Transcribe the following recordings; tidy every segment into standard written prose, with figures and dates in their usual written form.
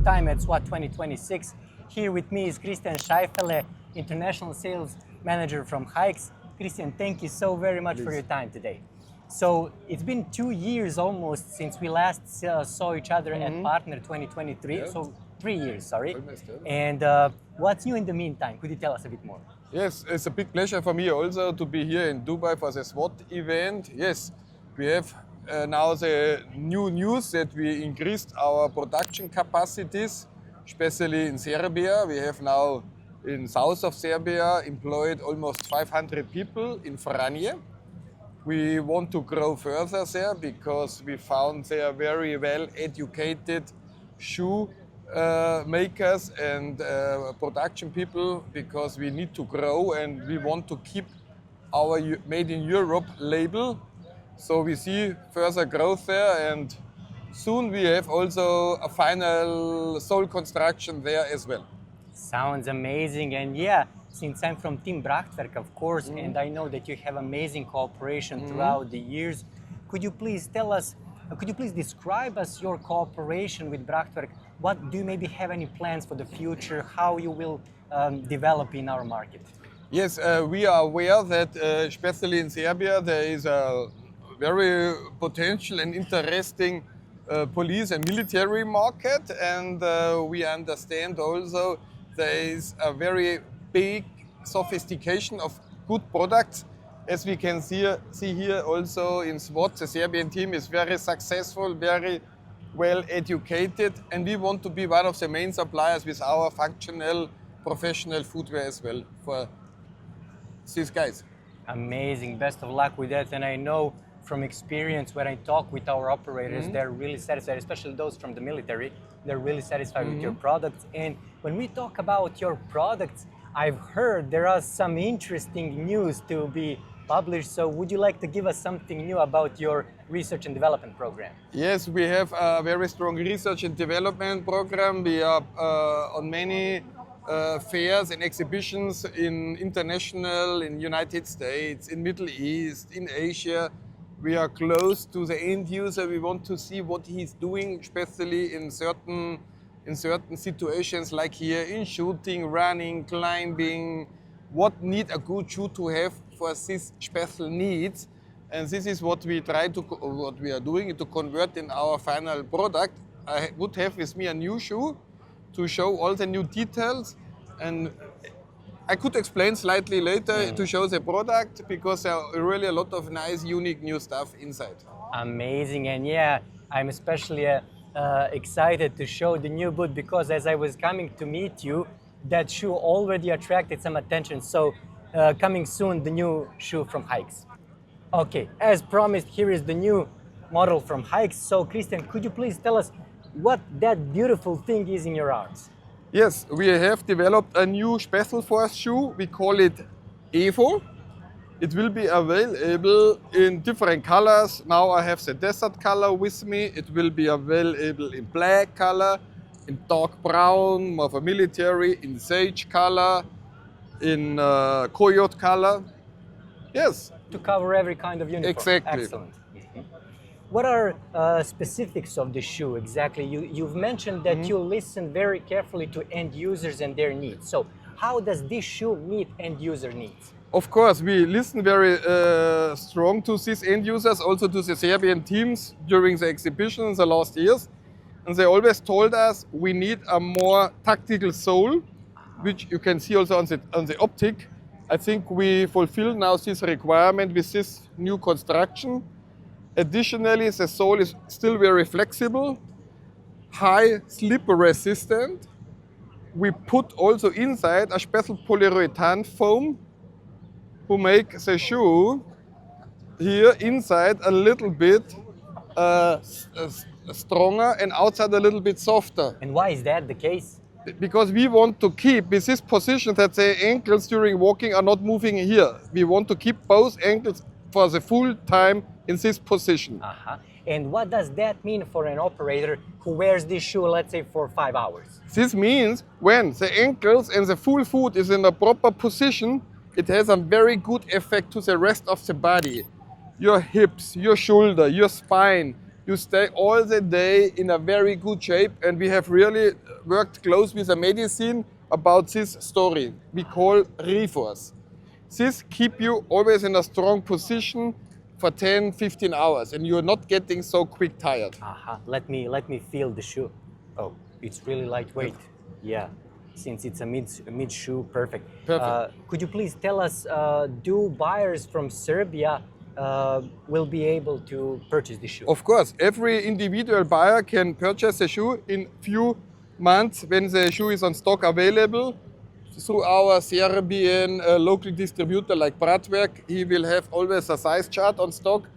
time at SWAT 2026. Here with me is Kristijan Šejfelom, International Sales Manager from HAIX. Kristijan, thank you so very much for your time today. So it's been 2 years almost since we last saw each other at Partner 2023. Yeah. So 3 years, sorry. And what's new in the meantime? Could you tell us a bit more? Yes, it's a big pleasure for me also to be here in Dubai for the SWAT event. Yes, we have now the new news that we increased our production capacities, especially in Serbia. We have now in south of Serbia employed almost 500 people in Franje. We want to grow further there because we found they are very well educated shoe makers and production people, because we need to grow and we want to keep our Made in Europe label. So we see further growth there, and soon we have also a final sole construction there as well. Sounds amazing. And yeah, since I'm from Team Brachtwerk, of course, and I know that you have amazing cooperation throughout the years, could you please tell us, could you please describe us your cooperation with Brachtwerk? What do you maybe have any plans for the future? How you will develop in our market? Yes, we are aware that especially in Serbia there is a very potential and interesting police and military market, and we understand also there is a very big sophistication of good products. As we can see here also in SWAT, the Serbian team is very successful, very well educated, and we want to be one of the main suppliers with our functional professional footwear as well for these guys. Amazing, best of luck with that. And I know from experience when I talk with our operators, they're really satisfied, especially those from the military. They're really satisfied with your products. And when we talk about your products, I've heard there are some interesting news to be published. So would you like to give us something new about your research and development program? Yes, we have a very strong research and development program. We are on many fairs and exhibitions in international, in United States, in Middle East, in Asia. We are close to the end user. We want to see what he's doing, especially in certain situations like here in shooting, running, climbing. What need a good shoe to have for these special needs? And this is what we what we are doing to convert in our final product. I would have with me a new shoe to show all the new details, and I could explain slightly later to show the product, because there are really a lot of nice, unique new stuff inside. Amazing. And yeah, I'm especially excited to show the new boot, because as I was coming to meet you, that shoe already attracted some attention. So coming soon, the new shoe from HAIX. Okay, as promised, here is the new model from HAIX. So Kristijan, could you please tell us what that beautiful thing is in your arms? Yes, we have developed a new special force shoe. We call it EVO. It will be available in different colors. Now I have the desert color with me. It will be available in black color, in dark brown, more for military, in sage color, in coyote color. Yes. To cover every kind of uniform. Exactly. Excellent. What are specifics of the shoe exactly? You've mentioned that you listen very carefully to end users and their needs. So how does this shoe meet end user needs? Of course, we listen very strong to these end users, also to the Serbian teams during the exhibitions the last years. And they always told us we need a more tactical sole, which you can see also on the optic. I think we fulfill now this requirement with this new construction. Additionally, the sole is still very flexible, high slip resistant. We put also inside a special polyurethane foam who make the shoe here inside a little bit stronger and outside a little bit softer. And why is that the case? Because we want to keep with this position that the ankles during walking are not moving here. We want to keep both ankles for the full time in this position. And what does that mean for an operator who wears this shoe, let's say, for 5 hours? This means when the ankles and the full foot is in a proper position, it has a very good effect to the rest of the body. Your hips, your shoulder, your spine, you stay all the day in a very good shape, and we have really worked close with a medicine about this story. We call reforce. This keep you always in a strong position for 10, 15 hours, and you're not getting so quick tired. Aha, let me feel the shoe. Oh, it's really lightweight. Yeah, since it's a mid shoe, perfect. Perfect. Could you please tell us, do buyers from Serbia will be able to purchase the shoe? Of course, every individual buyer can purchase a shoe in few months when the shoe is on stock available. Through our Serbian local distributor like Bratwerk, he will have always a size chart on stock.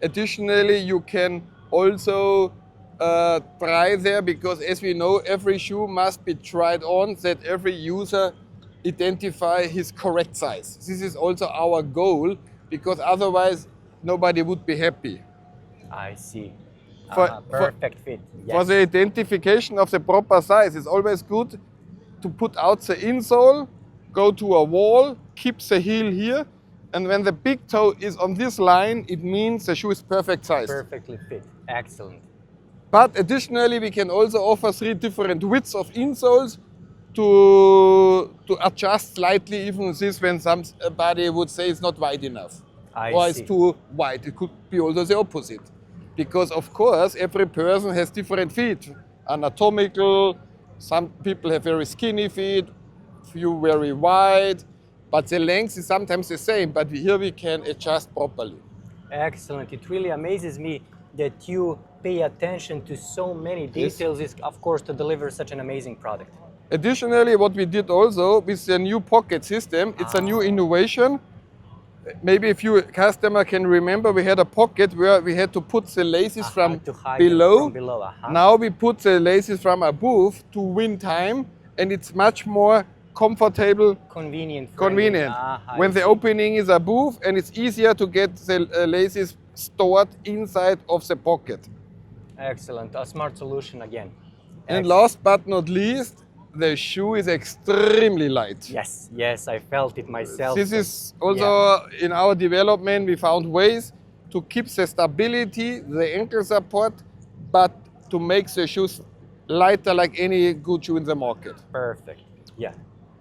Additionally, you can also try there, because as we know, every shoe must be tried on, that every user identify his correct size. This is also our goal, because otherwise nobody would be happy. I see. For- Perfect fit. For Yes. the identification of the proper size, it's always good to put out the insole, go to a wall, keep the heel here, and when the big toe is on this line, it means the shoe is perfect size. Perfectly fit. Excellent. But additionally, we can also offer 3 different widths of insoles to adjust slightly even this when somebody would say it's not wide enough. Or it's see. too wide. It could be also the opposite. Because of course, every person has different feet. Anatomical, some people have very skinny feet, few very wide, but the length is sometimes the same, but here we can adjust properly. Excellent. It really amazes me that you pay attention to so many details, is of course to deliver such an amazing product. Additionally, what we did also with the new pocket system, it's a new innovation. Maybe if you customer can remember, we had a pocket where we had to put the laces from to hide them below. from below. Aha. Now we put the laces from above to win time, and it's much more comfortable, Convenient. friendly. convenient. I When the see. opening is above, and it's easier to get the laces stored inside of the pocket. Excellent. A smart solution again. And last but not least, the shoe is extremely light. Yes, I felt it myself. This is also in our development, we found ways to keep the stability, the ankle support, but to make the shoes lighter like any good shoe in the market. Perfect. Yeah.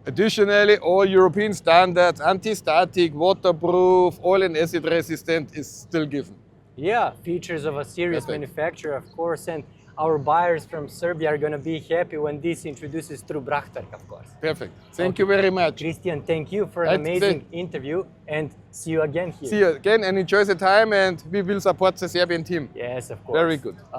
Additionally, all European standards, anti-static, waterproof, oil and acid resistant is still given. Yeah, features of a serious Perfect. manufacturer, of course, and our buyers from Serbia are going to be happy when this introduces through Brachterk, of course. Perfect. Thank you very much. Kristijan, thank you for an Right, amazing interview, and see you again here. See you again and enjoy the time, and we will support the Serbian team. Yes, of course. Very good.